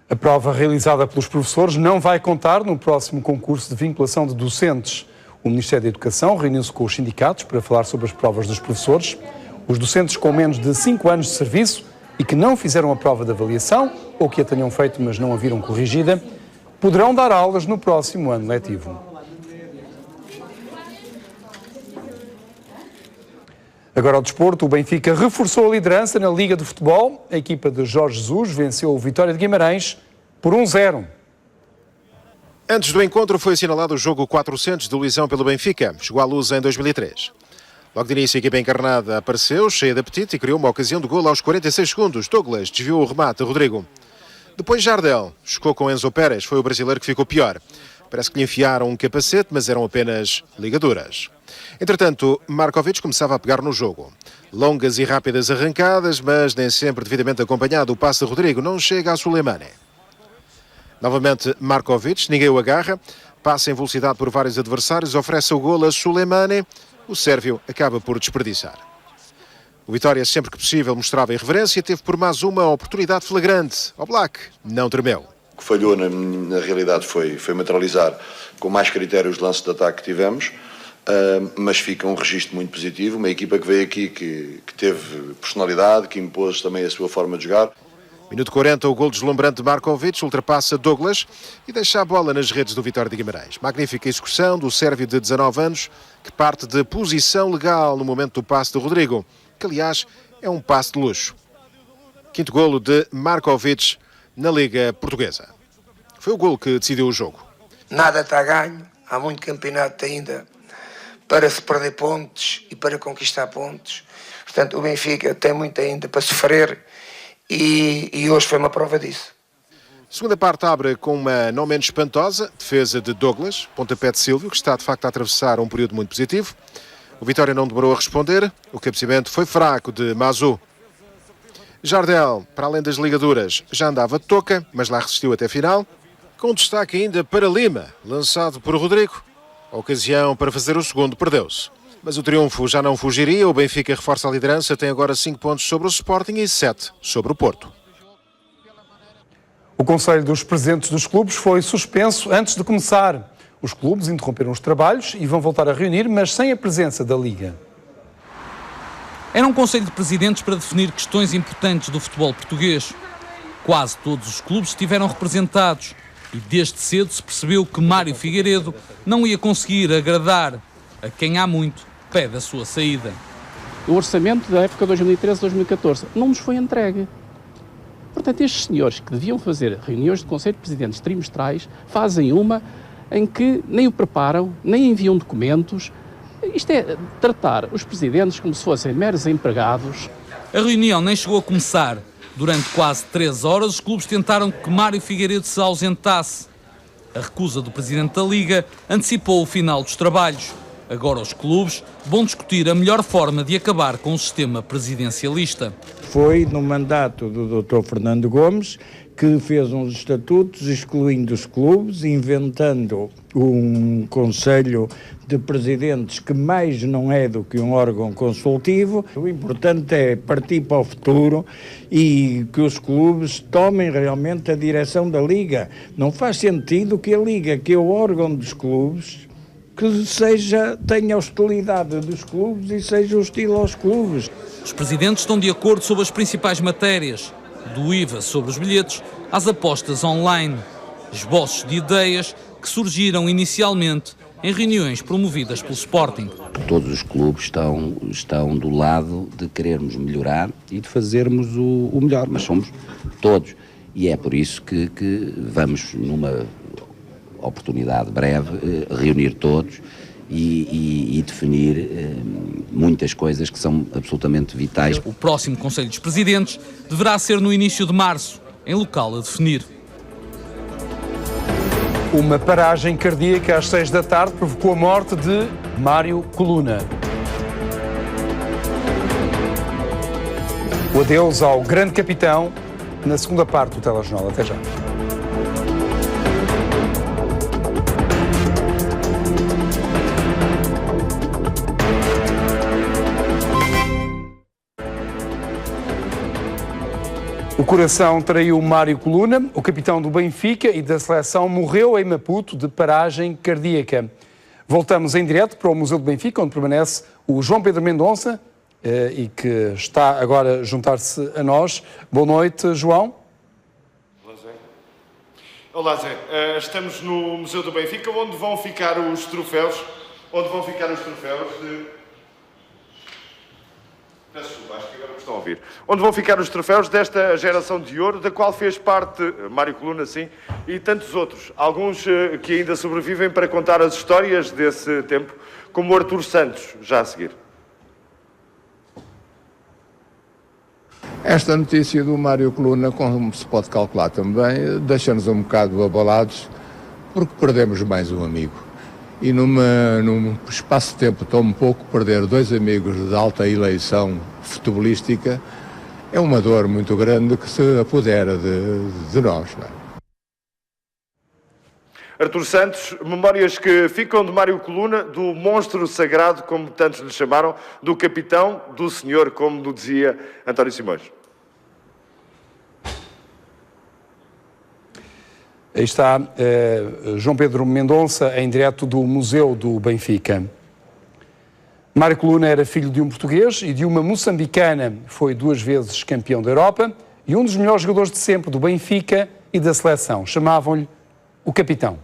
A prova realizada pelos professores não vai contar no próximo concurso de vinculação de docentes. O Ministério da Educação reuniu-se com os sindicatos para falar sobre as provas dos professores. Os docentes com menos de 5 anos de serviço e que não fizeram a prova de avaliação, ou que a tenham feito mas não a viram corrigida, poderão dar aulas no próximo ano letivo. Agora ao desporto, o Benfica reforçou a liderança na Liga de Futebol. A equipa de Jorge Jesus venceu o Vitória de Guimarães por 1-0. Antes do encontro foi assinalado o jogo 400 de Luizão pelo Benfica. Chegou à luz em 2003. Logo de início a equipa encarnada apareceu, cheia de apetite e criou uma ocasião de golo aos 46 segundos. Douglas desviou o remate a Rodrigo. Depois Jardel chocou com Enzo Pérez, foi o brasileiro que ficou pior. Parece que lhe enfiaram um capacete, mas eram apenas ligaduras. Entretanto, Markovic começava a pegar no jogo. Longas e rápidas arrancadas, mas nem sempre devidamente acompanhado. O passe de Rodrigo não chega a Suleimane. Novamente Markovic, ninguém o agarra, passa em velocidade por vários adversários, oferece o golo a Suleimane, o sérvio acaba por desperdiçar. O Vitória, sempre que possível, mostrava irreverência, teve por mais uma oportunidade flagrante. Oblak não tremeu. O que falhou na realidade foi materializar com mais critérios de lance de ataque que tivemos, mas fica um registro muito positivo, uma equipa que veio aqui, que teve personalidade, que impôs também a sua forma de jogar. Minuto 40, o gol deslumbrante de Markovic ultrapassa Douglas e deixa a bola nas redes do Vitória de Guimarães. Magnífica execução do sérvio de 19 anos, que parte de posição legal no momento do passe de Rodrigo, que aliás é um passe de luxo. Quinto golo de Markovic na Liga Portuguesa. Foi o golo que decidiu o jogo. Nada está a ganho, há muito campeonato ainda para se perder pontos e para conquistar pontos. Portanto, o Benfica tem muito ainda para sofrer. E hoje foi uma prova disso. Segunda parte abre com uma não menos espantosa defesa de Douglas, pontapé de Silvio, que está de facto a atravessar um período muito positivo. O Vitória não demorou a responder, o cabeceamento foi fraco de Mazu. Jardel, para além das ligaduras, já andava de toca, mas lá resistiu até a final, com destaque ainda para Lima, lançado por Rodrigo. A ocasião para fazer o segundo perdeu-se. Mas o triunfo já não fugiria, o Benfica reforça a liderança, tem agora 5 pontos sobre o Sporting e 7 sobre o Porto. O Conselho dos Presidentes dos clubes foi suspenso antes de começar. Os clubes interromperam os trabalhos e vão voltar a reunir, mas sem a presença da Liga. Era um Conselho de Presidentes para definir questões importantes do futebol português. Quase todos os clubes estiveram representados e desde cedo se percebeu que Mário Figueiredo não ia conseguir agradar a quem há muito pede a sua saída. O orçamento da época 2013-2014 não nos foi entregue. Portanto, estes senhores que deviam fazer reuniões de Conselho de Presidentes trimestrais fazem uma em que nem o preparam, nem enviam documentos. Isto é tratar os presidentes como se fossem meros empregados. A reunião nem chegou a começar. Durante quase 3 horas, os clubes tentaram que Mário Figueiredo se ausentasse. A recusa do presidente da Liga antecipou o final dos trabalhos. Agora os clubes vão discutir a melhor forma de acabar com o sistema presidencialista. Foi no mandato do Dr. Fernando Gomes que fez uns estatutos excluindo os clubes, inventando um conselho de presidentes que mais não é do que um órgão consultivo. O importante é partir para o futuro e que os clubes tomem realmente a direção da Liga. Não faz sentido que a Liga, que é o órgão dos clubes, que tenha hostilidade dos clubes e seja hostil aos clubes. Os presidentes estão de acordo sobre as principais matérias, do IVA sobre os bilhetes às apostas online. Esboços de ideias que surgiram inicialmente em reuniões promovidas pelo Sporting. Todos os clubes estão do lado de querermos melhorar e de fazermos o melhor, mas somos todos. E é por isso que vamos, numa oportunidade breve, reunir todos e definir muitas coisas que são absolutamente vitais. O próximo Conselho dos Presidentes deverá ser no início de março, em local a definir. Uma paragem cardíaca às 6 da tarde provocou a morte de Mário Coluna. O adeus ao grande capitão na segunda parte do telejornal. Até já. O coração traiu Mário Coluna, o capitão do Benfica e da seleção, morreu em Maputo de paragem cardíaca. Voltamos em direto para o Museu do Benfica, onde permanece o João Pedro Mendonça e que está agora a juntar-se a nós. Boa noite, João. Olá, Zé. Estamos no Museu do Benfica, onde vão ficar os troféus. Peço desculpa, acho que agora me estão a ouvir. Onde vão ficar os troféus desta geração de ouro, da qual fez parte Mário Coluna, sim, e tantos outros. Alguns que ainda sobrevivem para contar as histórias desse tempo, como o Artur Santos, já a seguir. Esta notícia do Mário Coluna, como se pode calcular também, deixa-nos um bocado abalados, porque perdemos mais um amigo. E num espaço de tempo tão pouco, perder dois amigos de alta eleição futebolística é uma dor muito grande que se apodera de nós. Não é? Artur Santos, memórias que ficam de Mário Coluna, do monstro sagrado, como tantos lhe chamaram, do capitão, do senhor, como nos dizia António Simões. Aí está João Pedro Mendonça, em direto do Museu do Benfica. Mário Coluna era filho de um português e de uma moçambicana. Foi 2 vezes campeão da Europa e um dos melhores jogadores de sempre do Benfica e da seleção. Chamavam-lhe o capitão.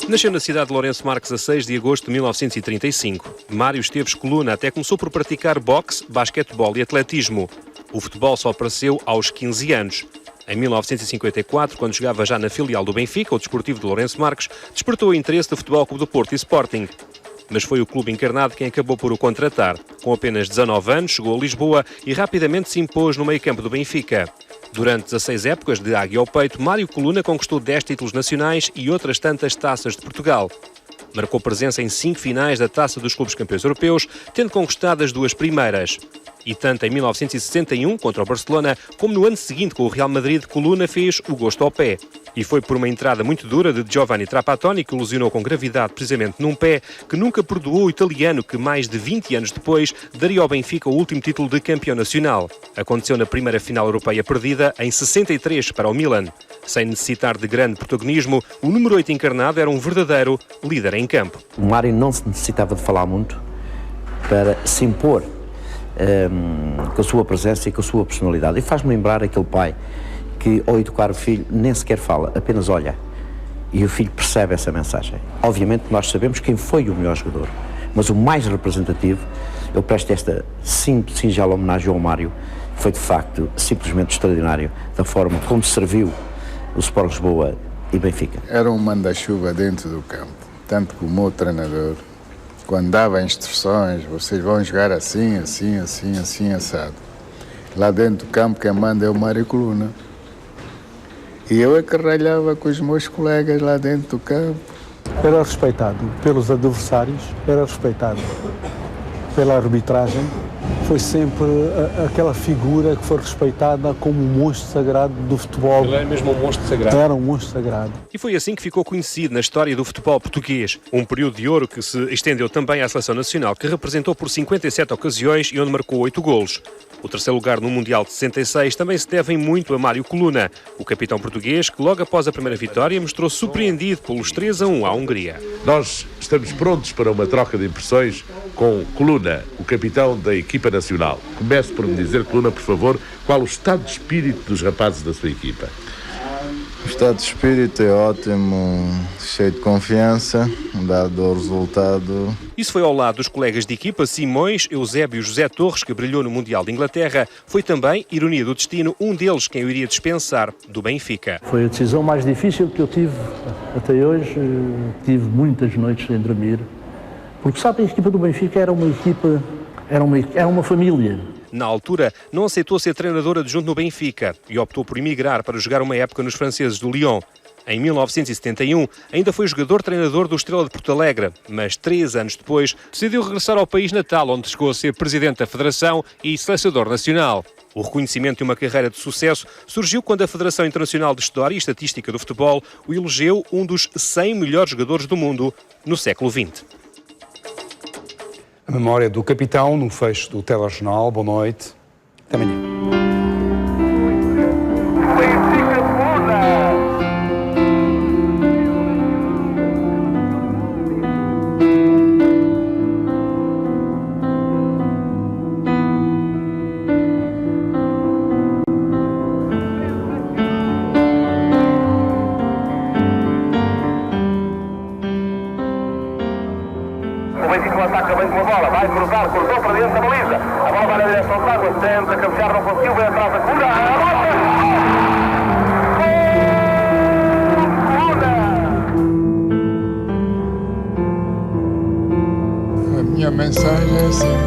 Nasceu na cidade de Lourenço Marques a 6 de agosto de 1935. Mário Esteves Coluna até começou por praticar boxe, basquetebol e atletismo. O futebol só apareceu aos 15 anos. Em 1954, quando jogava já na filial do Benfica, o Desportivo de Lourenço Marques, despertou o interesse do Futebol Clube do Porto e Sporting. Mas foi o clube encarnado quem acabou por o contratar. Com apenas 19 anos, chegou a Lisboa e rapidamente se impôs no meio-campo do Benfica. Durante 16 épocas de águia ao peito, Mário Coluna conquistou 10 títulos nacionais e outras tantas taças de Portugal. Marcou presença em 5 finais da Taça dos Clubes Campeões Europeus, tendo conquistado as 2 primeiras. E tanto em 1961, contra o Barcelona, como no ano seguinte com o Real Madrid, Coluna fez o gosto ao pé. E foi por uma entrada muito dura de Giovanni Trapattoni, que lesionou com gravidade precisamente num pé, que nunca perdoou o italiano que, mais de 20 anos depois, daria ao Benfica o último título de campeão nacional. Aconteceu na primeira final europeia perdida, em 63, para o Milan. Sem necessitar de grande protagonismo, o número 8 encarnado era um verdadeiro líder em campo. O Mário não se necessitava de falar muito para se impor com a sua presença e com a sua personalidade. E faz-me lembrar aquele pai que, ao educar o filho, nem sequer fala, apenas olha. E o filho percebe essa mensagem. Obviamente nós sabemos quem foi o melhor jogador, mas o mais representativo, eu presto esta singela homenagem ao Mário, foi de facto simplesmente extraordinário, da forma como serviu o Sport Lisboa e Benfica. Era um manda-chuva dentro do campo, tanto como o treinador, quando dava instruções, vocês vão jogar assim, assim, assim, assim, assado. Lá dentro do campo quem manda é o Mário Coluna. E eu é que ralhava com os meus colegas lá dentro do campo. Era respeitado pelos adversários, era respeitado pela arbitragem. Foi sempre aquela figura que foi respeitada como um monstro sagrado do futebol. Ele era mesmo um monstro sagrado. Era um monstro sagrado. E foi assim que ficou conhecido na história do futebol português. Um período de ouro que se estendeu também à seleção nacional, que representou por 57 ocasiões e onde marcou 8 golos. O terceiro lugar no Mundial de 66 também se deve muito a Mário Coluna, o capitão português que logo após a primeira vitória mostrou-se surpreendido pelos 3-1 à Hungria. Nós estamos prontos para uma troca de impressões com Coluna, o capitão da equipa nacional. Comece por me dizer, Coluna, por favor, qual o estado de espírito dos rapazes da sua equipa? O estado de espírito é ótimo, cheio de confiança, dado o resultado. Isso foi ao lado dos colegas de equipa Simões, Eusébio e José Torres, que brilhou no Mundial de Inglaterra. Foi também, ironia do destino, um deles quem o iria dispensar do Benfica. Foi a decisão mais difícil que eu tive até hoje. Tive muitas noites sem dormir, porque sabe, a equipa do Benfica era uma equipa, era uma família. Na altura, não aceitou ser treinador adjunto no Benfica e optou por emigrar para jogar uma época nos franceses do Lyon. Em 1971, ainda foi jogador-treinador do Estrela de Porto Alegre, mas 3 anos depois decidiu regressar ao país natal, onde chegou a ser presidente da Federação e selecionador nacional. O reconhecimento de uma carreira de sucesso surgiu quando a Federação Internacional de História e Estatística do Futebol o elegeu um dos 100 melhores jogadores do mundo no século XX. A memória do capitão no fecho do telejornal. Boa noite. Até amanhã. Ataca bem com a bola, vai cruzar, cruzou para dentro da baliza. A bola vai na direção de água, tenta cabecear, não conseguiu, vem atrás da cura. A minha mensagem é sempre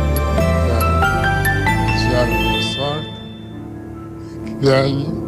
desejar boa sorte, que ganhe